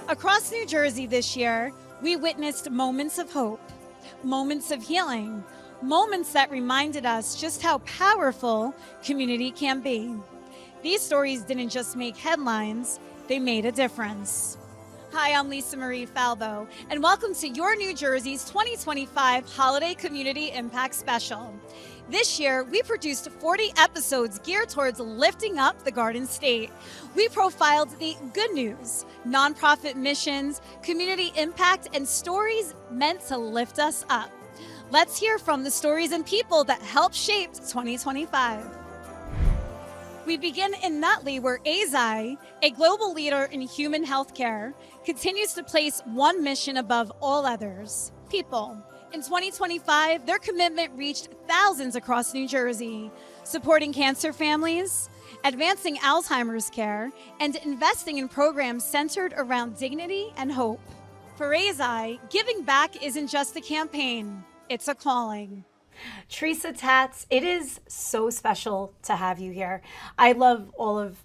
Across New Jersey this year, we witnessed moments of hope, moments of healing, moments that reminded us just how powerful community can be. These stories didn't just make headlines, they made a difference. Hi, I'm Lisa Marie Falbo, and welcome to Your New Jersey's 2025 Holiday Community Impact Special. This year, we produced 40 episodes geared towards lifting up the Garden State. We profiled the good news, nonprofit missions, community impact, and stories meant to lift us up. Let's hear from the stories and people that helped shape 2025. We begin in Nutley, where Eisai, a global leader in human healthcare, continues to place one mission above all others: people. In 2025, their commitment reached thousands across New Jersey, supporting cancer families, advancing Alzheimer's care, and investing in programs centered around dignity and hope. For Eisai, giving back isn't just a campaign, it's a calling. Teresa Tatz, it is so special to have you here. I love all of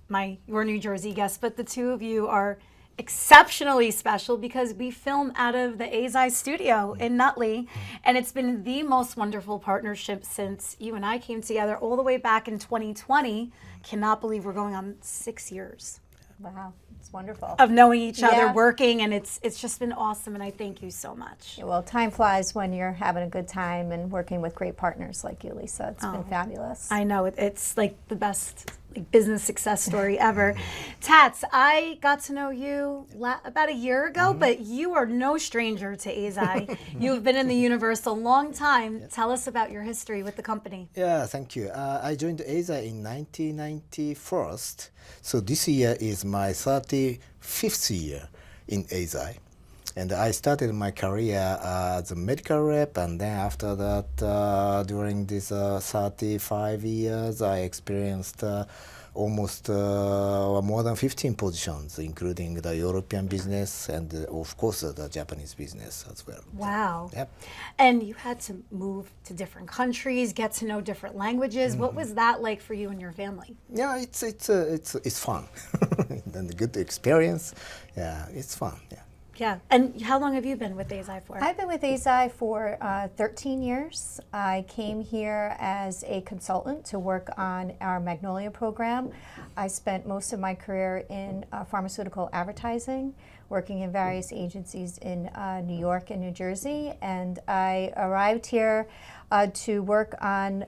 Your New Jersey guests, but the two of you are exceptionally special because we film out of the Eisai studio in Nutley, and it's been the most wonderful partnership since you and I came together all the way back in 2020. Cannot believe we're going on 6 years. Wow, it's wonderful. Of knowing each other, working, and it's just been awesome, and I thank you so much. Yeah, well, time flies when you're having a good time and working with great partners like you, Lisa. It's been fabulous. I know, it's like the best business success story ever. Tats, I got to know you about a year ago, but you are no stranger to Eisai. You've been in the universe a long time. Tell us about your history with the company. Yeah, thank you. I joined Eisai in 1991. So this year is my 35th year in Eisai. And I started my career as a medical rep, and then after that, during these 35 years, I experienced almost more than 15 positions, including the European business and, of course, the Japanese business as well. Wow. Yep. And you had to move to different countries, get to know different languages. What was that like for you and your family? Yeah, it's fun and a good experience. Yeah, it's fun. Yeah. Yeah. And how long have you been with Eisai for? I've been with Eisai for 13 years. I came here as a consultant to work on our Magnolia program. I spent most of my career in pharmaceutical advertising, working in various agencies in New York and New Jersey. And I arrived here to work on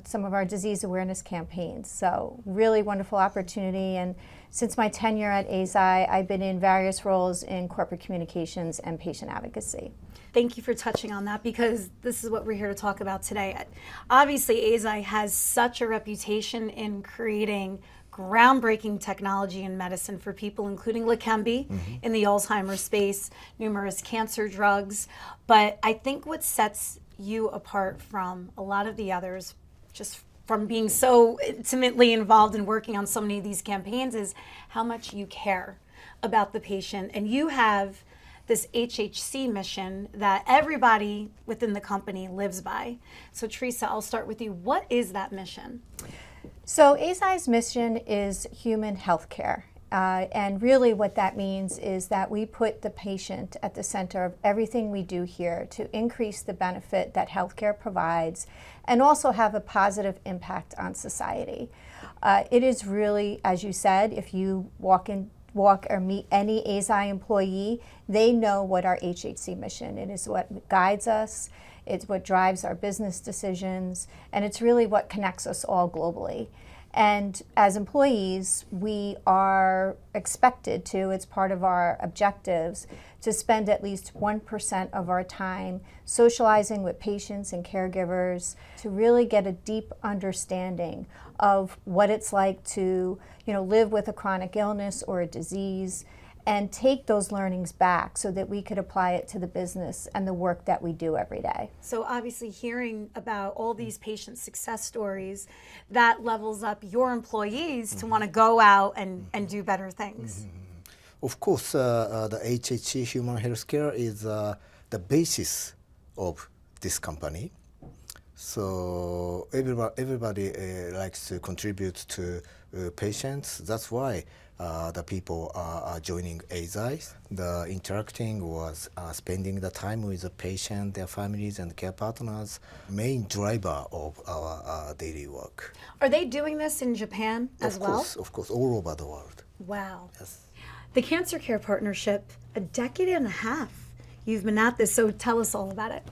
some of our disease awareness campaigns. So really wonderful opportunity. And since my tenure at Eisai, I've been in various roles in corporate communications and patient advocacy. Thank you for touching on that, because this is what we're here to talk about today. Obviously, Eisai has such a reputation in creating groundbreaking technology in medicine for people, including Leqembi in the Alzheimer's space, numerous cancer drugs. But I think what sets you apart from a lot of the others, just from being so intimately involved in working on so many of these campaigns, is how much you care about the patient. And you have this HHC mission that everybody within the company lives by. So Teresa, I'll start with you. What is that mission? So Eisai's mission is human healthcare. And really what that means is that we put the patient at the center of everything we do here to increase the benefit that healthcare provides and also have a positive impact on society. It is really, as you said, if you walk or meet any Eisai employee, they know what our HHC mission. It is what guides us, it's what drives our business decisions, and it's really what connects us all globally. And as employees, we are expected to, it's part of our objectives, to spend at least 1% of our time socializing with patients and caregivers to really get a deep understanding of what it's like to, live with a chronic illness or a disease, and take those learnings back so that we could apply it to the business and the work that we do every day. So obviously hearing about all these patient success stories, that levels up your employees to want to go out and do better things. Of course, the HHC Human Healthcare is the basis of this company. So everybody likes to contribute to patients. That's why the people are joining Eisai. The interacting was spending the time with the patient, their families, and care partners, main driver of our daily work. Are they doing this in Japan as well? Of course, all over the world. Wow. Yes. The Cancer Care Partnership, a decade and a half. You've been at this, so tell us all about it.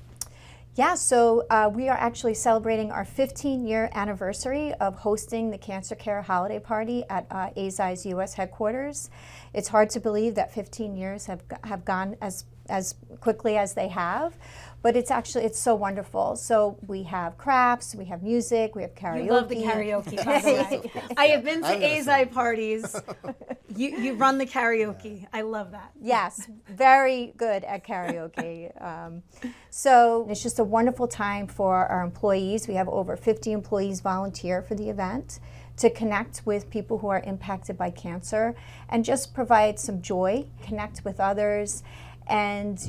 Yeah, so we are actually celebrating our 15-year anniversary of hosting the Cancer Care Holiday Party at Eisai's U.S. headquarters. It's hard to believe that 15 years have gone as quickly as they have, but it's so wonderful. So we have crafts, we have music, we have karaoke. You love the karaoke, by the way. I have been to Eisai parties. You run the karaoke. I love that. Yes, very good at karaoke. So it's just a wonderful time for our employees. We have over 50 employees volunteer for the event to connect with people who are impacted by cancer and just provide some joy, connect with others, and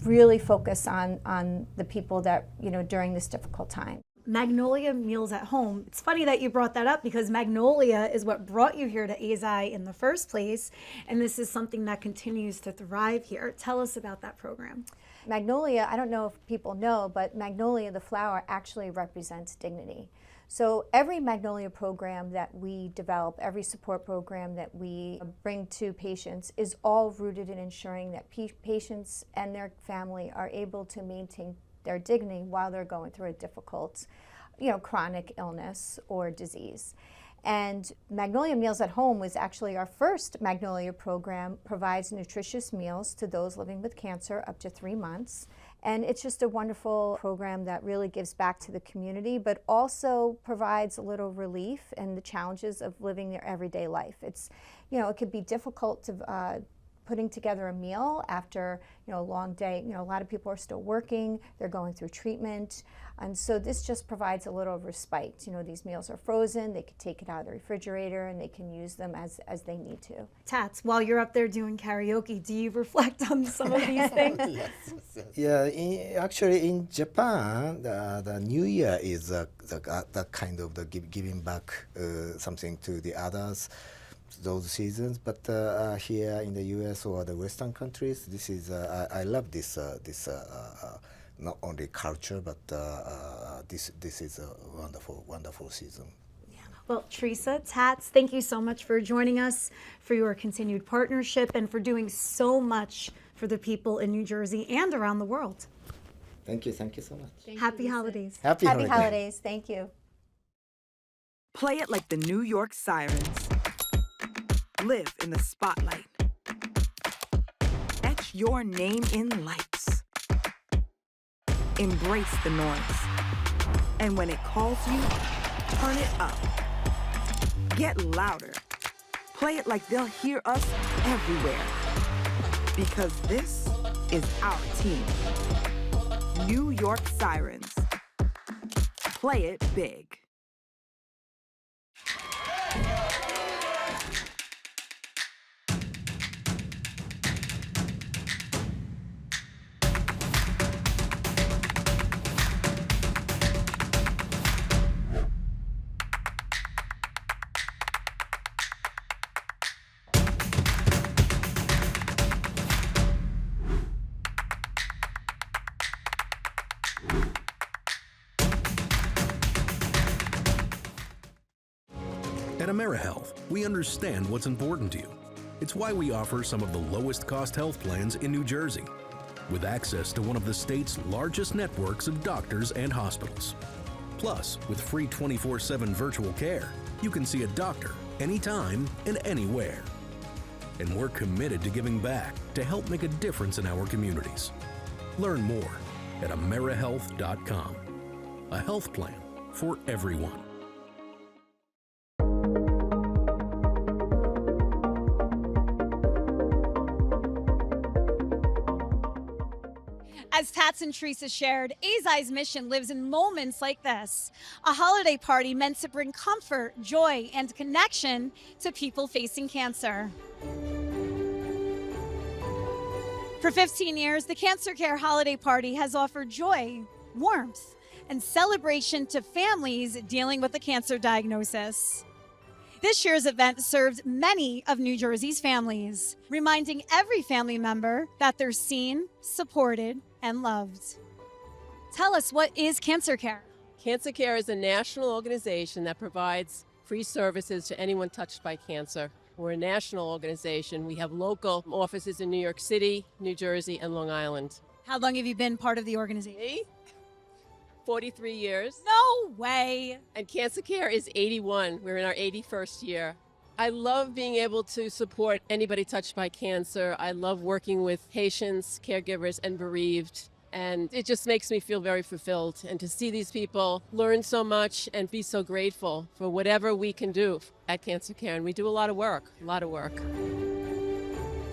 really focus on the people that during this difficult time. Magnolia Meals at Home. It's funny that you brought that up because Magnolia is what brought you here to Eisai in the first place, and this is something that continues to thrive here. Tell us about that program. Magnolia, I don't know if people know, but Magnolia, the flower, actually represents dignity. So every Magnolia program that we develop, every support program that we bring to patients is all rooted in ensuring that patients and their family are able to maintain their dignity while they're going through a difficult, chronic illness or disease. And Magnolia Meals at Home was actually our first Magnolia program, provides nutritious meals to those living with cancer up to 3 months. And it's just a wonderful program that really gives back to the community, but also provides a little relief in the challenges of living their everyday life. It's, it could be difficult to putting together a meal after a long day. A lot of people are still working, they're going through treatment, and so this just provides a little respite. These meals are frozen, they can take it out of the refrigerator and they can use them as they need to. Tats, while you're up there doing karaoke, do you reflect on some of these things? Yeah, actually in Japan, the New Year is the kind of the giving back something to the others, those seasons. But here in the U.S. or the Western countries, this is I love this not only culture, but this is a wonderful season. Well, Teresa, Tats, thank you so much for joining us, for your continued partnership, and for doing so much for the people in New Jersey and around the world. Thank you so much. Happy holidays. Happy holidays. Thank you. Play it like the New York Sirens. Live in the spotlight. Etch your name in lights. Embrace the noise. And when it calls you, turn it up. Get louder. Play it like they'll hear us everywhere. Because this is our team. New York Sirens. Play it big. At AmeriHealth, we understand what's important to you. It's why we offer some of the lowest cost health plans in New Jersey, with access to one of the state's largest networks of doctors and hospitals. Plus, with free 24/7 virtual care, you can see a doctor anytime and anywhere. And we're committed to giving back to help make a difference in our communities. Learn more at AmeriHealth.com. A health plan for everyone. As Tats and Teresa shared, Eisai's mission lives in moments like this, a holiday party meant to bring comfort, joy, and connection to people facing cancer. For 15 years, the Cancer Care Holiday Party has offered joy, warmth, and celebration to families dealing with a cancer diagnosis. This year's event served many of New Jersey's families, reminding every family member that they're seen, supported, and loved. Tell us, what is Cancer Care? Cancer Care is a national organization that provides free services to anyone touched by cancer. We're a national organization. We have local offices in New York City, New Jersey, and Long Island. How long have you been part of the organization? Me? 43 years. No way. And Cancer Care is 81. We're in our 81st year. I love being able to support anybody touched by cancer. I love working with patients, caregivers, and bereaved. And it just makes me feel very fulfilled. And to see these people learn so much and be so grateful for whatever we can do at Cancer Care. And we do a lot of work, a lot of work.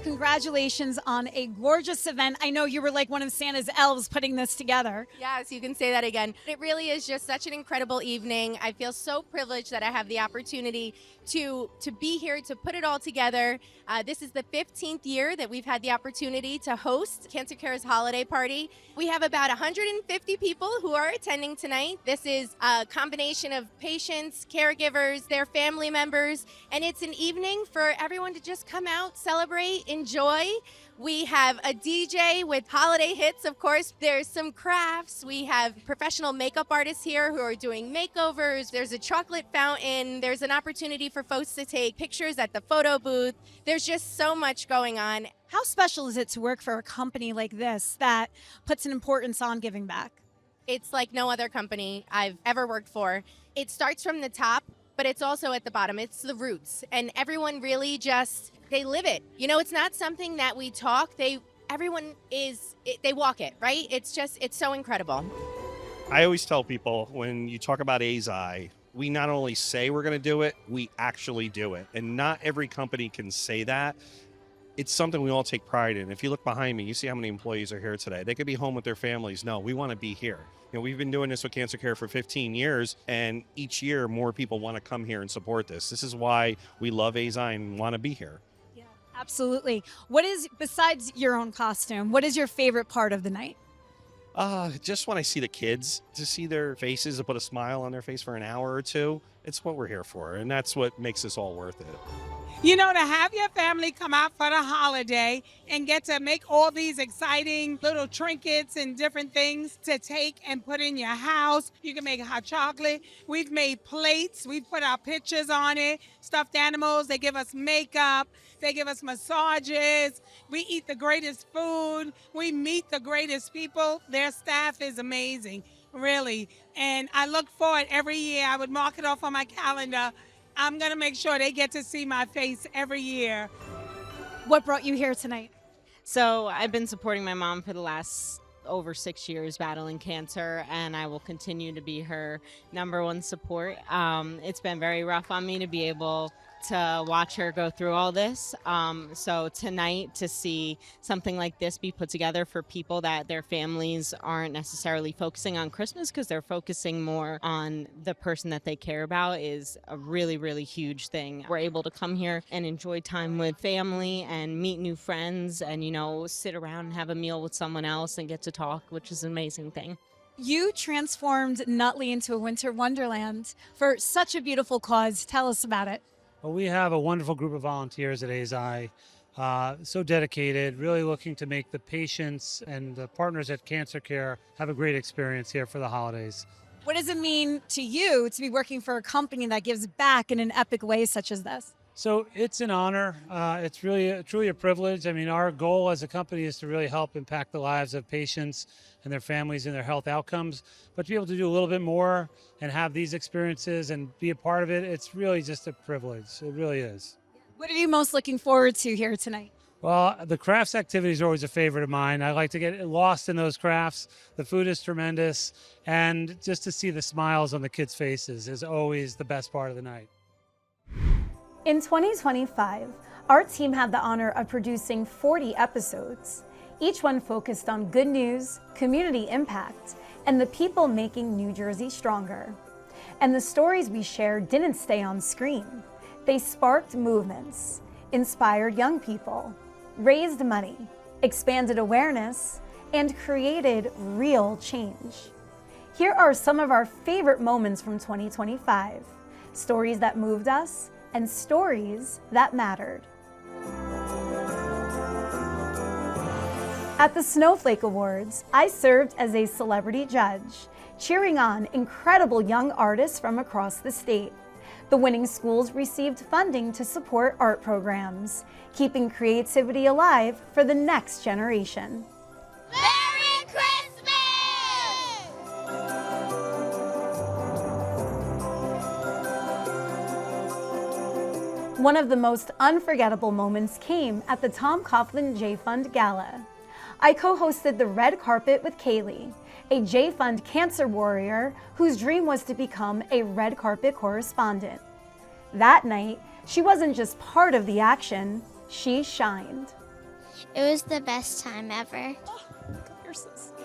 Congratulations on a gorgeous event. I know you were like one of Santa's elves putting this together. Yes, you can say that again. It really is just such an incredible evening. I feel so privileged that I have the opportunity to be here to put it all together. This is the 15th year that we've had the opportunity to host Cancer Care's holiday party. We have about 150 people who are attending tonight. This is a combination of patients, caregivers, their family members, and it's an evening for everyone to just come out, celebrate, enjoy. We have a DJ with holiday hits, of course. There's some crafts. We have professional makeup artists here who are doing makeovers. There's a chocolate fountain. There's an opportunity for folks to take pictures at the photo booth. There's just so much going on. How special is it to work for a company like this that puts an importance on giving back? It's like no other company I've ever worked for. It starts from the top, but it's also at the bottom. It's the roots. And everyone really just, they live it. You know, it's not something that we talk. They walk it, right? It's so incredible. I always tell people when you talk about AZI, we not only say we're going to do it, we actually do it. And not every company can say that. It's something we all take pride in. If you look behind me, you see how many employees are here today. They could be home with their families. No, we want to be here. You know, we've been doing this with Cancer Care for 15 years, and each year more people want to come here and support this. This is why we love AZI and want to be here. Yeah, absolutely. What is, besides your own costume, what is your favorite part of the night? Just when I see the kids, to see their faces, to put a smile on their face for an hour or two, it's what we're here for, and that's what makes this all worth it. You know, to have your family come out for the holiday and get to make all these exciting little trinkets and different things to take and put in your house. You can make hot chocolate. We've made plates. We've put our pictures on it, stuffed animals. They give us makeup. They give us massages. We eat the greatest food. We meet the greatest people. Their staff is amazing, really. And I look forward every year. I would mark it off on my calendar. I'm going to make sure they get to see my face every year. What brought you here tonight? So I've been supporting my mom for the last over 6 years battling cancer, and I will continue to be her number one support. It's been very rough on me to be able to watch her go through all this. So tonight, to see something like this be put together for people that their families aren't necessarily focusing on Christmas because they're focusing more on the person that they care about is a really, really huge thing. We're able to come here and enjoy time with family and meet new friends and, you know, sit around and have a meal with someone else and get to talk, which is an amazing thing. You transformed Nutley into a winter wonderland for such a beautiful cause. Tell us about it. Well, we have a wonderful group of volunteers at AZI, so dedicated, really looking to make the patients and the partners at Cancer Care have a great experience here for the holidays. What does it mean to you to be working for a company that gives back in an epic way such as this? So it's an honor. It's really truly a privilege. I mean, our goal as a company is to really help impact the lives of patients and their families and their health outcomes. But to be able to do a little bit more and have these experiences and be a part of it, it's really just a privilege. It really is. What are you most looking forward to here tonight? Well, the crafts activities are always a favorite of mine. I like to get lost in those crafts. The food is tremendous. And just to see the smiles on the kids' faces is always the best part of the night. In 2025, our team had the honor of producing 40 episodes, each one focused on good news, community impact, and the people making New Jersey stronger. And the stories we shared didn't stay on screen. They sparked movements, inspired young people, raised money, expanded awareness, and created real change. Here are some of our favorite moments from 2025. Stories that moved us and stories that mattered. At the Snowflake Awards, I served as a celebrity judge, cheering on incredible young artists from across the state. The winning schools received funding to support art programs, keeping creativity alive for the next generation. Merry Christmas! One of the most unforgettable moments came at the Tom Coughlin J Fund Gala. I co-hosted the red carpet with Kaylee, a J Fund cancer warrior whose dream was to become a red carpet correspondent. That night, she wasn't just part of the action, she shined. It was the best time ever. You're so sweet.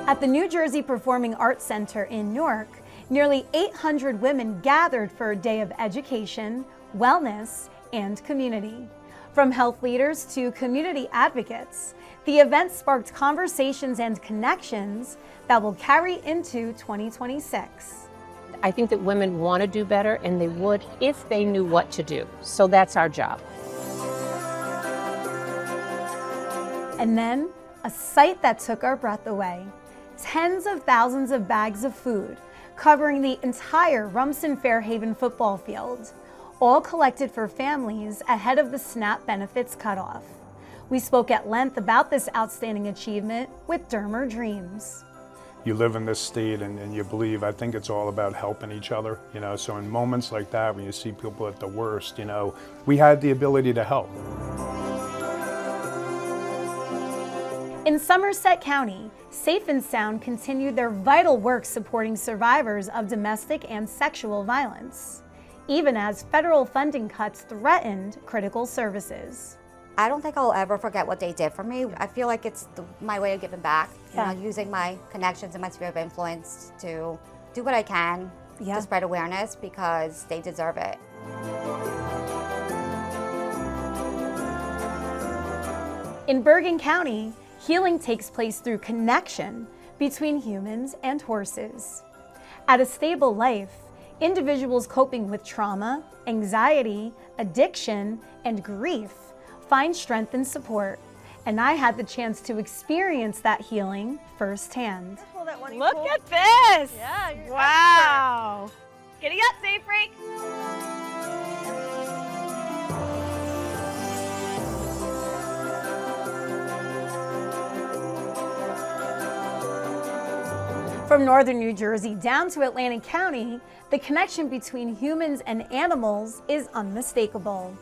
At the New Jersey Performing Arts Center in Newark, nearly 800 women gathered for a day of education, wellness, and community. From health leaders to community advocates, the event sparked conversations and connections that will carry into 2026. I think that women want to do better, and they would if they knew what to do. So that's our job. And then, a sight that took our breath away. Tens of thousands of bags of food covering the entire Rumson Fairhaven football field, all collected for families ahead of the SNAP benefits cutoff. We spoke at length about this outstanding achievement with Dermer Dreams. You live in this state and you believe, I think it's all about helping each other, so in moments like that, when you see people at the worst, we had the ability to help. In Somerset County, Safe and Sound continued their vital work supporting survivors of domestic and sexual violence, even as federal funding cuts threatened critical services. I don't think I'll ever forget what they did for me. I feel like it's my way of giving back, using my connections and my sphere of influence to do what I can to spread awareness because they deserve it. In Bergen County, healing takes place through connection between humans and horses. At A Stable Life, individuals coping with trauma, anxiety, addiction, and grief find strength and support. And I had the chance to experience that healing firsthand. Look at this! Yeah, wow! Giddy up, Safe Freak! From northern New Jersey down to Atlantic County, the connection between humans and animals is unmistakable.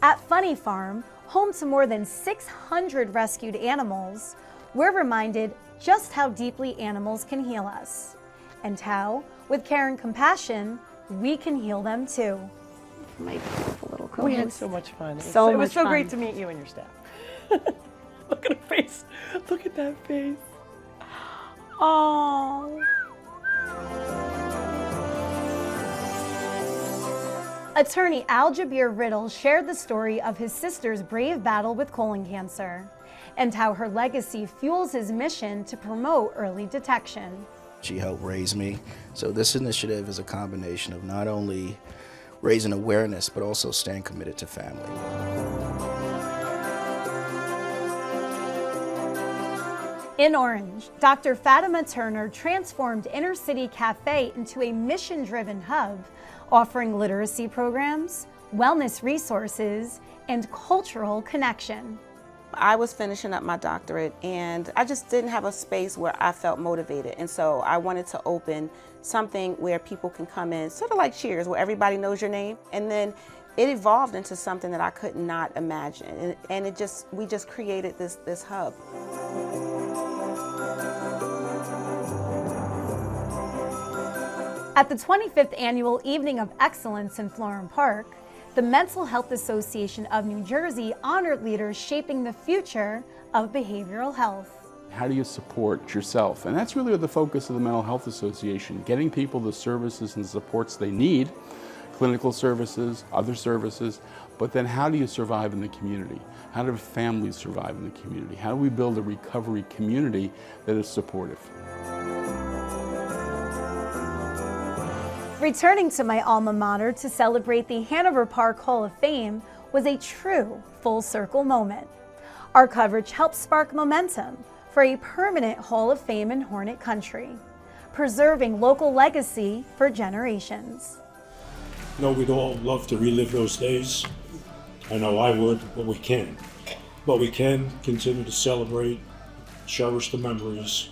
At Funny Farm, home to more than 600 rescued animals, we're reminded just how deeply animals can heal us, and how, with care and compassion, we can heal them too. My beautiful little We had co-host. so much fun. It was so great to meet you and your staff. Look at her face. Look at that face. Oh. Attorney Al Jabir Riddle shared the story of his sister's brave battle with colon cancer and how her legacy fuels his mission to promote early detection. She helped raise me. So this initiative is a combination of not only raising awareness, but also staying committed to family. In Orange, Dr. Fatima Turner transformed Inner City Cafe into a mission-driven hub, offering literacy programs, wellness resources, and cultural connection. I was finishing up my doctorate and I just didn't have a space where I felt motivated. And so I wanted to open something where people can come in, sort of like Cheers, where everybody knows your name. And then it evolved into something that I could not imagine. And we just created this hub. At the 25th Annual Evening of Excellence in Florham Park, the Mental Health Association of New Jersey honored leaders shaping the future of behavioral health. How do you support yourself? And that's really the focus of the Mental Health Association, getting people the services and supports they need, clinical services, other services, but then how do you survive in the community? How do families survive in the community? How do we build a recovery community that is supportive? Returning to my alma mater to celebrate the Hanover Park Hall of Fame was a true full circle moment. Our coverage helped spark momentum for a permanent Hall of Fame in Hornet Country, preserving local legacy for generations. I know we'd all love to relive those days. I know I would, but we can't. But we can continue to celebrate, cherish the memories,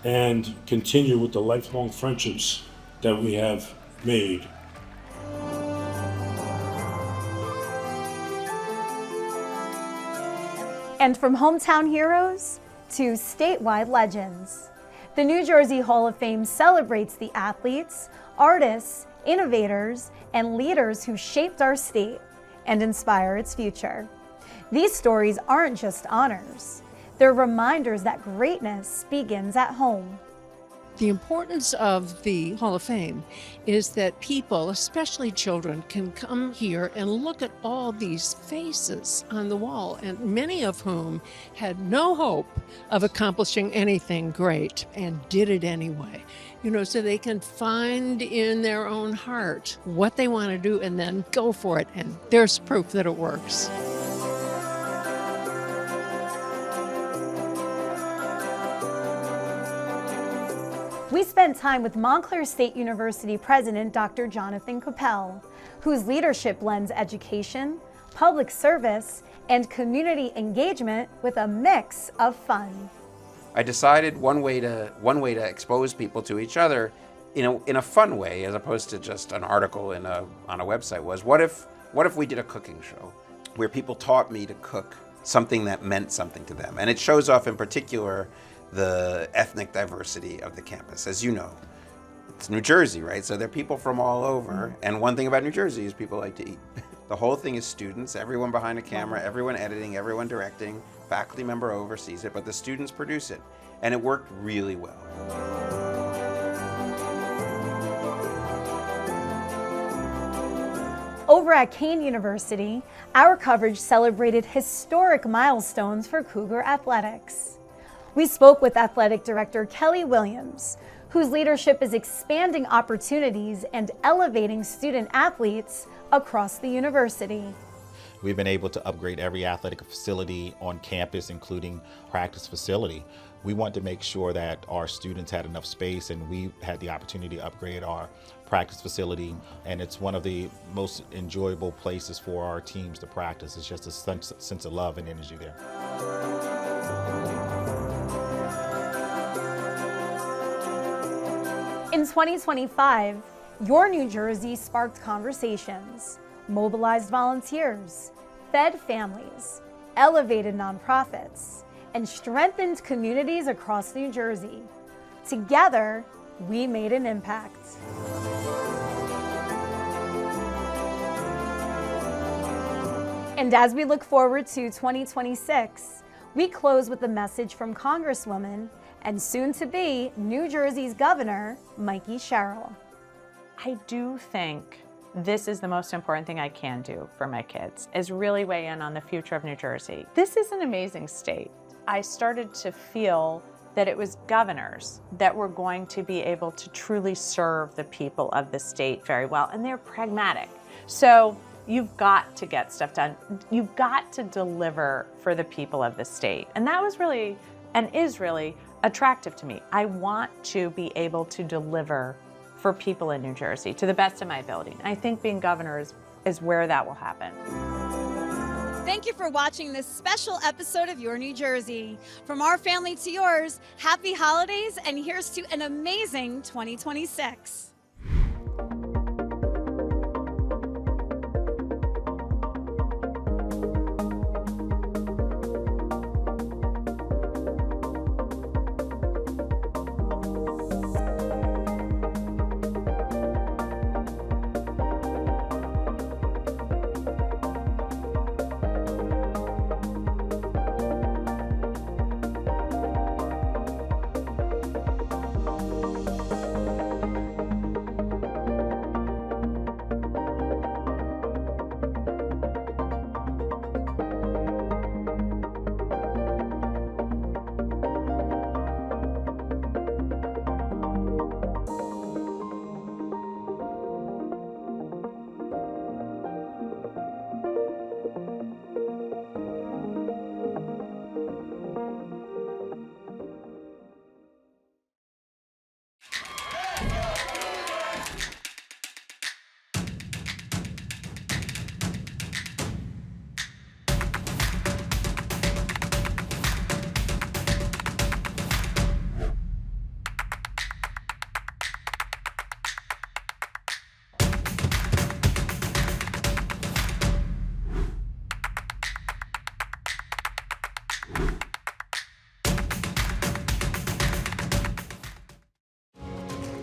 and continue with the lifelong friendships that we have made. And from hometown heroes to statewide legends, the New Jersey Hall of Fame celebrates the athletes, artists, innovators, and leaders who shaped our state and inspire its future. These stories aren't just honors. They're reminders that greatness begins at home. The importance of the Hall of Fame is that people, especially children, can come here and look at all these faces on the wall, and many of whom had no hope of accomplishing anything great and did it anyway. So they can find in their own heart what they want to do and then go for it. And there's proof that it works. We spent time with Montclair State University President Dr. Jonathan Coppell, whose leadership blends education, public service, and community engagement with a mix of fun. I decided one way to expose people to each other in a fun way, as opposed to just an article on a website, was what if we did a cooking show where people taught me to cook something that meant something to them, and it shows off in particular the ethnic diversity of the campus. As you know, it's New Jersey, right? So there are people from all over, and one thing about New Jersey is people like to eat. The whole thing is students, everyone behind a camera, everyone editing, everyone directing, faculty member oversees it, but the students produce it, and it worked really well. Over at Kean University, our coverage celebrated historic milestones for Cougar athletics. We spoke with Athletic Director Kelly Williams, whose leadership is expanding opportunities and elevating student athletes across the university. We've been able to upgrade every athletic facility on campus, including practice facility. We want to make sure that our students had enough space, and we had the opportunity to upgrade our practice facility, and it's one of the most enjoyable places for our teams to practice. It's just a sense of love and energy there. In 2025, your New Jersey sparked conversations, mobilized volunteers, fed families, elevated nonprofits, and strengthened communities across New Jersey. Together, we made an impact. And as we look forward to 2026, we close with a message from Congresswoman and soon-to-be New Jersey's Governor, Mikey Sherrill. I do think this is the most important thing I can do for my kids, is really weigh in on the future of New Jersey. This is an amazing state. I started to feel that it was governors that were going to be able to truly serve the people of the state very well, and they're pragmatic. So you've got to get stuff done. You've got to deliver for the people of the state. And that was really, and is really, attractive to me. I want to be able to deliver for people in New Jersey to the best of my ability. And I think being governor is where that will happen. Thank you for watching this special episode of Your New Jersey. From our family to yours, happy holidays, and here's to an amazing 2026.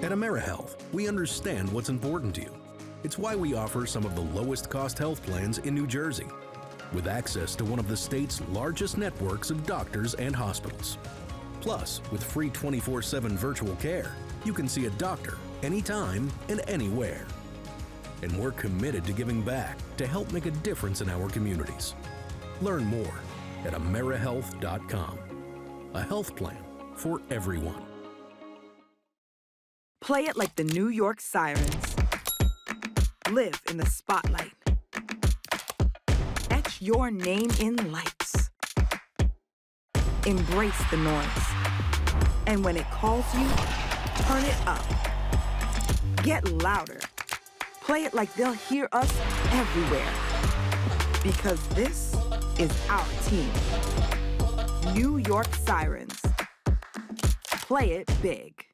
At AmeriHealth, we understand what's important to you. It's why we offer some of the lowest cost health plans in New Jersey, with access to one of the state's largest networks of doctors and hospitals. Plus, with free 24/7 virtual care, you can see a doctor anytime and anywhere. And we're committed to giving back to help make a difference in our communities. Learn more at AmeriHealth.com. A health plan for everyone. Play it like the New York Sirens. Live in the spotlight. Etch your name in lights. Embrace the noise. And when it calls you, turn it up. Get louder. Play it like they'll hear us everywhere. Because this is our team. New York Sirens. Play it big.